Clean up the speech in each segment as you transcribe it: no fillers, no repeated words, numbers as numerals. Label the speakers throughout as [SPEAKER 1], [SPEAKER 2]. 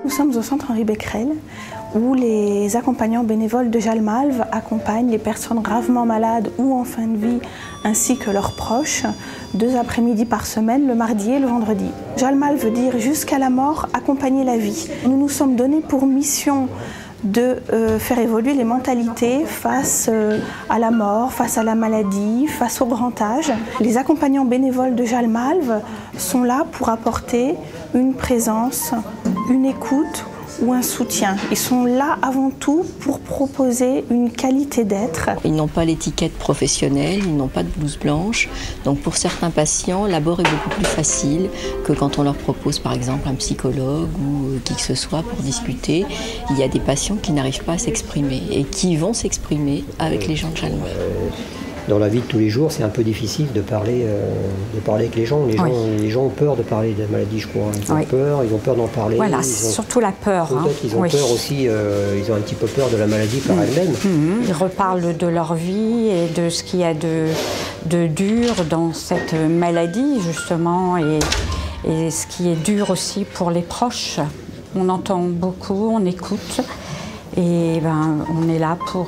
[SPEAKER 1] Nous sommes au centre Henri Becquerel où les accompagnants bénévoles de Jalmalve accompagnent les personnes gravement malades ou en fin de vie ainsi que leurs proches 2 après-midi par semaine, le mardi et le vendredi. Jalmalve veut dire jusqu'à la mort, accompagner la vie. Nous nous sommes donnés pour mission de faire évoluer les mentalités face à la mort, face à la maladie, face au grand âge. Les accompagnants bénévoles de Jalmalve sont là pour apporter une présence, une écoute ou un soutien. Ils sont là avant tout pour proposer une qualité d'être.
[SPEAKER 2] Ils n'ont pas l'étiquette professionnelle, ils n'ont pas de blouse blanche. Donc pour certains patients, l'abord est beaucoup plus facile que quand on leur propose par exemple un psychologue ou qui que ce soit pour discuter. Il y a des patients qui n'arrivent pas à s'exprimer et qui vont s'exprimer avec les gens de Jalmalve.
[SPEAKER 3] Dans la vie de tous les jours, c'est un peu difficile de parler avec les gens. Les gens ont peur de parler de la maladie, je crois. Ils ont peur d'en parler.
[SPEAKER 4] Voilà, surtout la peur.
[SPEAKER 3] Peut-être qu'ils ont peur aussi, ils ont un petit peu peur de la maladie par elle-même.
[SPEAKER 4] Ils reparlent de leur vie et de ce qu'il y a de dur dans cette maladie, justement, et ce qui est dur aussi pour les proches. On entend beaucoup, on écoute, et on est là pour...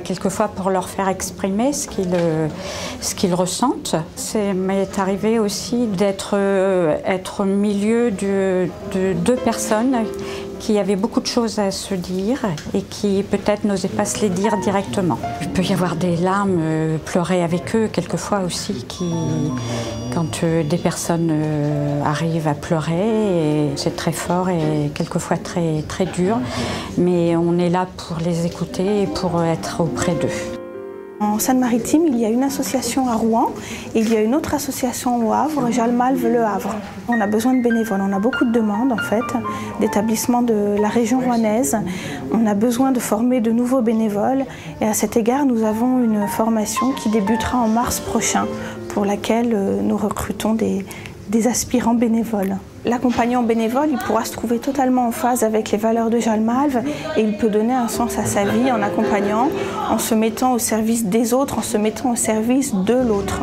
[SPEAKER 4] quelquefois pour leur faire exprimer ce qu'ils ressentent. Ça m'est arrivé aussi d'être au milieu de 2 personnes qui avaient beaucoup de choses à se dire et qui peut-être n'osaient pas se les dire directement. Il peut y avoir des larmes, pleurer avec eux quelquefois aussi, quand des personnes arrivent à pleurer, c'est très fort et quelquefois très, très dur, mais on est là pour les écouter et pour être auprès d'eux.
[SPEAKER 1] En Seine-Maritime, il y a une association à Rouen et il y a une autre association au Havre, Jalmalve Le Havre. On a besoin de bénévoles, on a beaucoup de demandes en fait, d'établissements de la région rouennaise. On a besoin de former de nouveaux bénévoles et à cet égard, nous avons une formation qui débutera en mars prochain pour laquelle nous recrutons des aspirants bénévoles. L'accompagnant bénévole, il pourra se trouver totalement en phase avec les valeurs de Jalmalve et il peut donner un sens à sa vie en accompagnant, en se mettant au service des autres, en se mettant au service de l'autre.